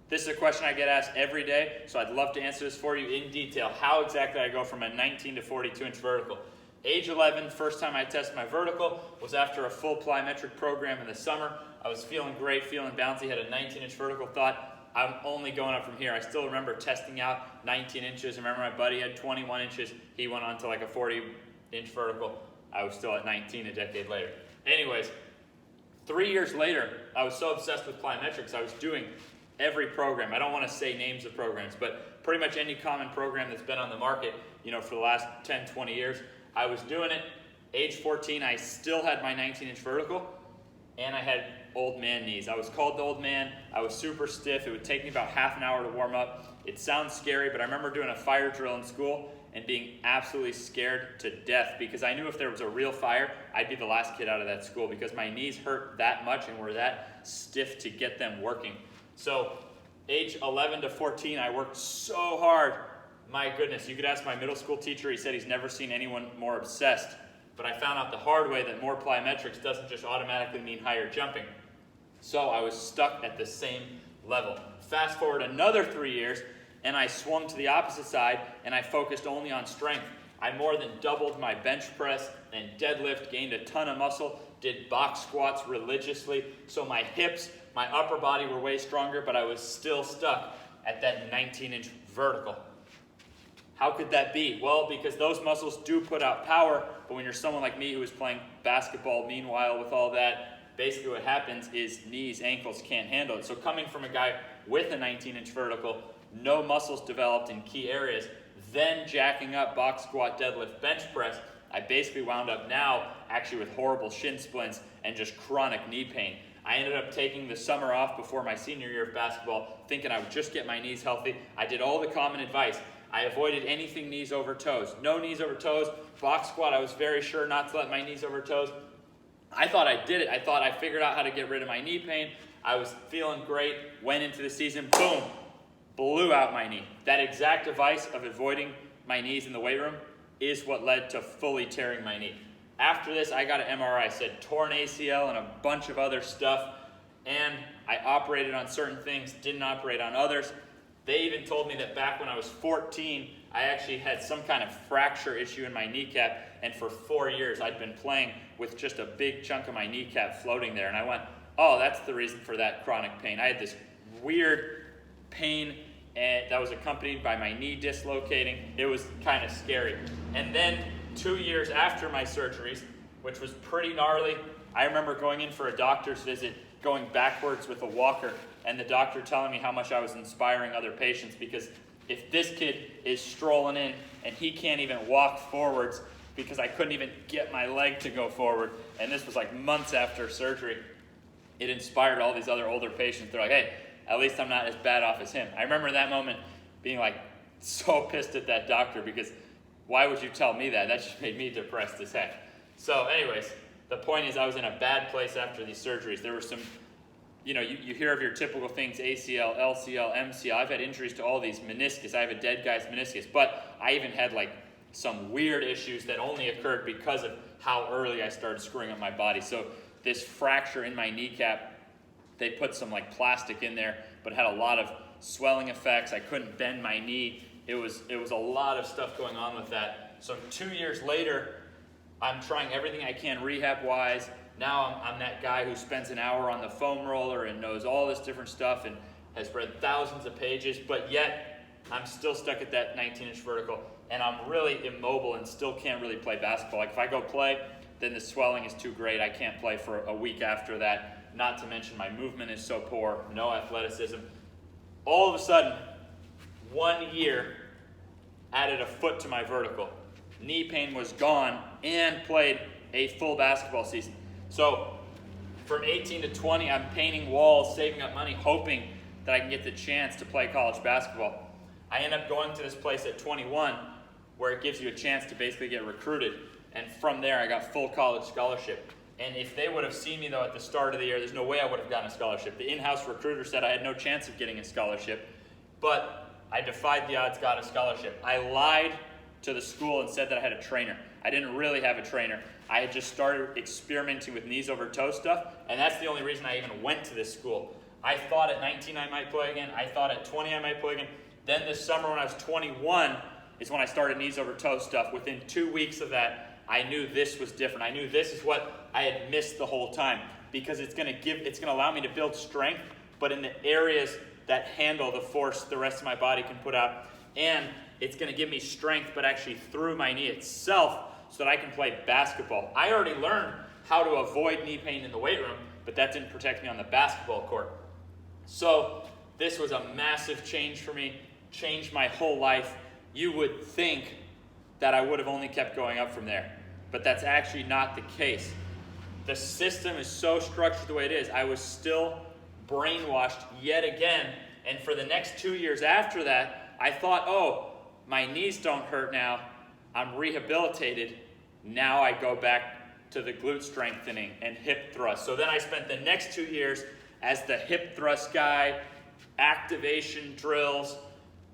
This is a question I get asked every day, so I'd love to answer this for you in detail. How exactly I go from a 19 to 42 inch vertical? Age 11, first time I tested my vertical was after a full plyometric program in the summer. I was feeling great, feeling bouncy, had a 19 inch vertical, thought I'm only going up from here. I still remember testing out 19 inches. I remember my buddy had 21 inches. He went on to like a 40 inch vertical. I was still at 19 a decade later. Anyways, 3 years later, I was so obsessed with plyometrics, I was doing every program. I don't want to say names of programs, but pretty much any common program that's been on the market, for the last 10, 20 years, I was doing it. Age 14, I still had my 19-inch vertical, and I had old man knees. I was called the old man. I was super stiff. It would take me about half an hour to warm up. It sounds scary, but I remember doing a fire drill in school and being absolutely scared to death because I knew if there was a real fire, I'd be the last kid out of that school because my knees hurt that much and were that stiff to get them working. So age 11 to 14, I worked so hard. My goodness, you could ask my middle school teacher. He said he's never seen anyone more obsessed. But I found out the hard way that more plyometrics doesn't just automatically mean higher jumping. So I was stuck at the same level. Fast forward another 3 years, and I swung to the opposite side, and I focused only on strength. I more than doubled my bench press and deadlift, gained a ton of muscle, did box squats religiously. So my hips, my upper body were way stronger, but I was still stuck at that 19-inch vertical. How could that be? Well, because those muscles do put out power, but when you're someone like me who is playing basketball, meanwhile, with all that, basically what happens is knees, ankles can't handle it. So coming from a guy with a 19-inch vertical, no muscles developed in key areas, then jacking up box squat, deadlift, bench press, I basically wound up now actually with horrible shin splints and just chronic knee pain. I ended up taking the summer off before my senior year of basketball, thinking I would just get my knees healthy. I did all the common advice. I avoided anything knees over toes. No knees over toes. Box squat, I was very sure not to let my knees over toes. I thought I did it. I thought I figured out how to get rid of my knee pain. I was feeling great. Went into the season, boom, blew out my knee. That exact advice of avoiding my knees in the weight room is what led to fully tearing my knee. After this, I got an MRI. Said torn ACL and a bunch of other stuff. And I operated on certain things, didn't operate on others. They even told me that back when I was 14, I actually had some kind of fracture issue in my kneecap, and for 4 years I'd been playing with just a big chunk of my kneecap floating there, and I went, oh, that's the reason for that chronic pain. I had this weird pain that was accompanied by my knee dislocating. It was kind of scary. And then 2 years after my surgeries, which was pretty gnarly, I remember going in for a doctor's visit, going backwards with a walker, and the doctor telling me how much I was inspiring other patients, because if this kid is strolling in and he can't even walk forwards because I couldn't even get my leg to go forward, and this was like months after surgery, it inspired all these other older patients. They're like, hey, at least I'm not as bad off as him. I remember that moment being like so pissed at that doctor because why would you tell me that? That just made me depressed as heck. So anyways, the point is I was in a bad place after these surgeries. There were some, you hear of your typical things, ACL, LCL, MCL. I've had injuries to all these, meniscus. I have a dead guy's meniscus. But I even had like some weird issues that only occurred because of how early I started screwing up my body. So this fracture in my kneecap, they put some like plastic in there, but it had a lot of swelling effects. I couldn't bend my knee. It was a lot of stuff going on with that. So 2 years later, I'm trying everything I can rehab-wise. Now I'm that guy who spends an hour on the foam roller and knows all this different stuff and has read thousands of pages, but yet I'm still stuck at that 19-inch vertical, and I'm really immobile and still can't really play basketball. Like if I go play, then the swelling is too great. I can't play for a week after that, not to mention my movement is so poor, no athleticism. All of a sudden, 1 year added a foot to my vertical. Knee pain was gone and played a full basketball season. So from 18 to 20, I'm painting walls, saving up money, hoping that I can get the chance to play college basketball. I end up going to this place at 21 where it gives you a chance to basically get recruited. And from there, I got full college scholarship. And if they would have seen me, though, at the start of the year, there's no way I would have gotten a scholarship. The in-house recruiter said I had no chance of getting a scholarship. But I defied the odds, got a scholarship. I lied to the school and said that I had a trainer. I didn't really have a trainer. I had just started experimenting with knees over toe stuff, and that's the only reason I even went to this school. I thought at 19 I might play again. I thought at 20 I might play again. Then this summer when I was 21 is when I started knees over toe stuff. Within 2 weeks of that, I knew this was different. I knew this is what I had missed the whole time, because it's going to allow me to build strength, but in the areas that handle the force the rest of my body can put out. And it's going to give me strength, but actually through my knee itself, so that I can play basketball. I already learned how to avoid knee pain in the weight room, but that didn't protect me on the basketball court. So this was a massive change for me, changed my whole life. You would think that I would have only kept going up from there, but that's actually not the case. The system is so structured the way it is. I was still brainwashed yet again, and for the next 2 years after that, I thought, oh, my knees don't hurt now, I'm rehabilitated, now I go back to the glute strengthening and hip thrust. So then I spent the next 2 years as the hip thrust guy, activation drills,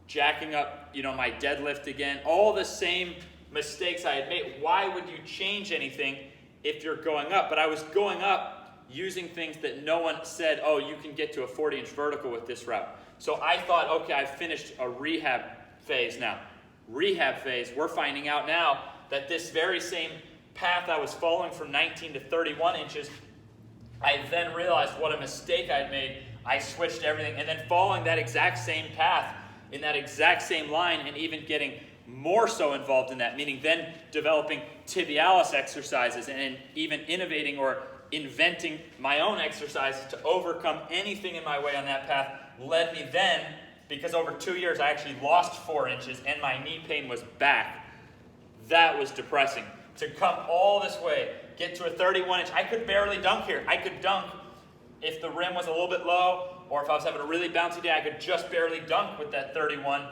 jacking up, my deadlift again, all the same mistakes I had made. Why would you change anything if you're going up? But I was going up using things that no one said, oh, you can get to a 40-inch vertical with this route. So I thought, okay, I've finished a rehab phase now. Rehab phase, we're finding out now that this very same path I was following from 19 to 31 inches, I then realized what a mistake I'd made. I switched everything, and then following that exact same path in that exact same line, and even getting more so involved in that, meaning then developing tibialis exercises and even innovating or inventing my own exercises to overcome anything in my way on that path, led me then, because over 2 years I actually lost 4 inches and my knee pain was back. That was depressing. To come all this way, get to a 31 inch, I could barely dunk here. I could dunk if the rim was a little bit low, or if I was having a really bouncy day, I could just barely dunk with that 31,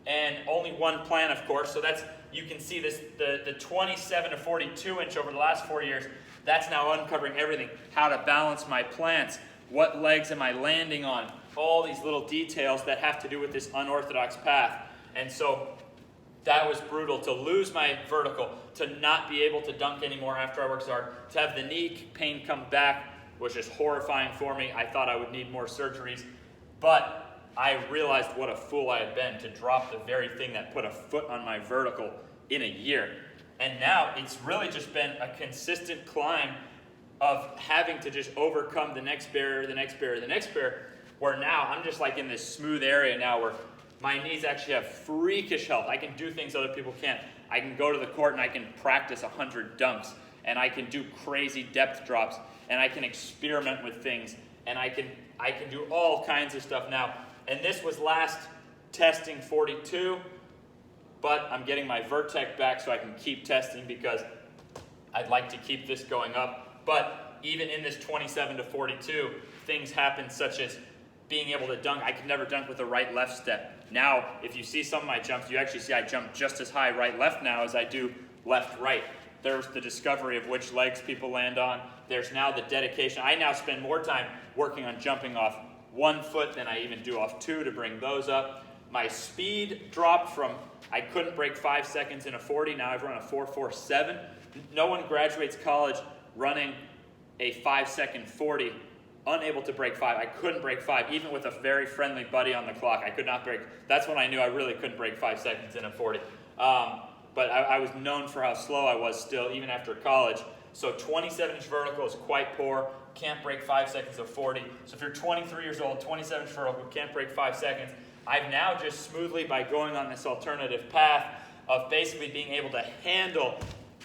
and only one plan, of course. So that's, you can see this, the 27 to 42 inch over the last 4 years, that's now uncovering everything. How to balance my plants, what legs am I landing on, all these little details that have to do with this unorthodox path. And so that was brutal, to lose my vertical, to not be able to dunk anymore after I worked so hard, to have the knee pain come back was just horrifying for me. I thought I would need more surgeries, but I realized what a fool I had been to drop the very thing that put a foot on my vertical in a year. And now it's really just been a consistent climb of having to just overcome the next barrier, the next barrier, the next barrier, where now I'm just like in this smooth area now where my knees actually have freakish health. I can do things other people can't. I can go to the court and I can practice 100 dunks, and I can do crazy depth drops, and I can experiment with things, and I can do all kinds of stuff now. And this was last testing 42, but I'm getting my Vertec back so I can keep testing, because I'd like to keep this going up. But even in this 27 to 42, things happen such as being able to dunk. I could never dunk with a right-left step. Now, if you see some of my jumps, you actually see I jump just as high right-left now as I do left-right. There's the discovery of which legs people land on. There's now the dedication. I now spend more time working on jumping off one foot than I even do off two to bring those up. My speed dropped from, I couldn't break 5 seconds in a 40. Now I've run a 4.47. No one graduates college running a 5-second 40, unable to break 5. I couldn't break 5, even with a very friendly buddy on the clock. I could not break. That's when I knew I really couldn't break 5 seconds in a 40. But I was known for how slow I was still, even after college. So 27-inch vertical is quite poor. Can't break 5 seconds of 40. So if you're 23 years old, 27-inch vertical, can't break 5 seconds. I've now just smoothly, by going on this alternative path of basically being able to handle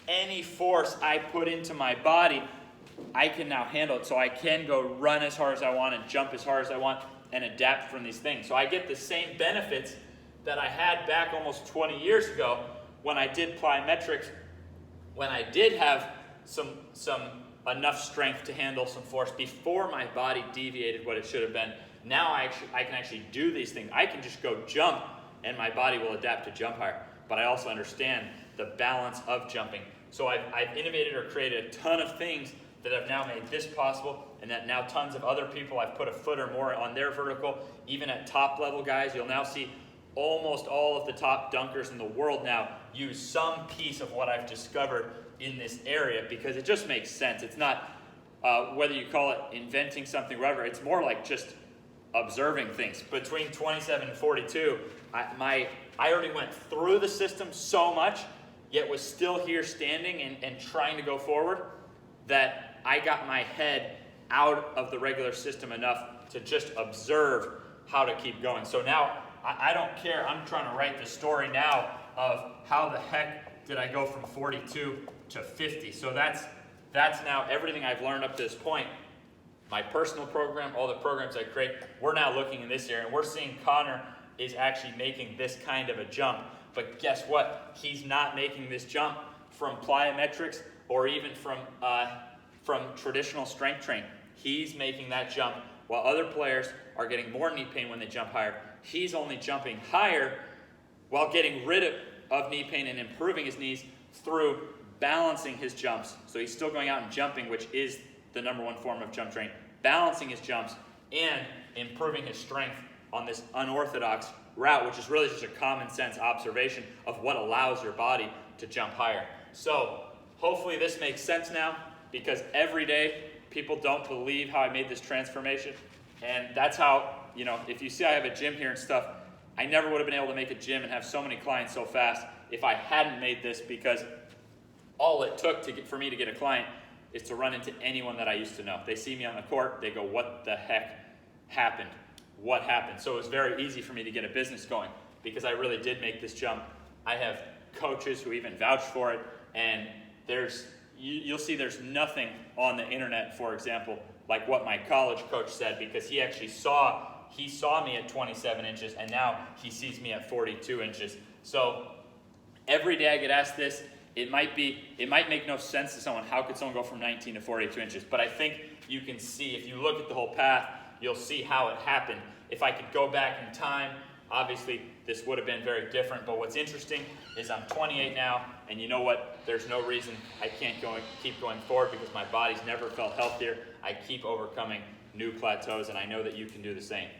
any force I put into my body, I can now handle it. So I can go run as hard as I want and jump as hard as I want and adapt from these things. So I get the same benefits that I had back almost 20 years ago when I did plyometrics, when I did have some enough strength to handle some force before my body deviated what it should have been. Now I can actually do these things. I can just go jump and my body will adapt to jump higher. But I also understand the balance of jumping. So I've innovated or created a ton of things that have now made this possible, and that now tons of other people, I've put a foot or more on their vertical. Even at top level guys, you'll now see almost all of the top dunkers in the world now use some piece of what I've discovered in this area, because it just makes sense. It's not whether you call it inventing something, whatever. It's more like just observing things. Between 27 and 42, I already went through the system so much, yet was still here standing and trying to go forward, that I got my head out of the regular system enough to just observe how to keep going. So now I don't care. I'm trying to write the story now of how the heck did I go from 42 to 50. So that's now everything I've learned up to this point. My personal program, all the programs I create, we're now looking in this area, and we're seeing Connor is actually making this kind of a jump. But guess what? He's not making this jump from plyometrics or even from traditional strength training. He's making that jump while other players are getting more knee pain when they jump higher. He's only jumping higher while getting rid of knee pain and improving his knees through balancing his jumps. So he's still going out and jumping, which is the #1 form of jump training, balancing his jumps and improving his strength on this unorthodox route, which is really just a common sense observation of what allows your body to jump higher. So hopefully this makes sense now, because every day people don't believe how I made this transformation. And that's how, if you see I have a gym here and stuff, I never would have been able to make a gym and have so many clients so fast if I hadn't made this, because all it took for me to get a client is to run into anyone that I used to know. They see me on the court, they go, what the heck happened? What happened? So it was very easy for me to get a business going, because I really did make this jump. I have coaches who even vouch for it, and you'll see there's nothing on the internet, for example, like what my college coach said, because he actually saw me at 27 inches, and now he sees me at 42 inches. So every day I get asked this. It might make no sense to someone. How could someone go from 19 to 42 inches? But I think you can see, if you look at the whole path, you'll see how it happened. If I could go back in time, obviously this would have been very different. But what's interesting is I'm 28 now, and you know what? There's no reason I can't keep going forward, because my body's never felt healthier. I keep overcoming new plateaus, and I know that you can do the same.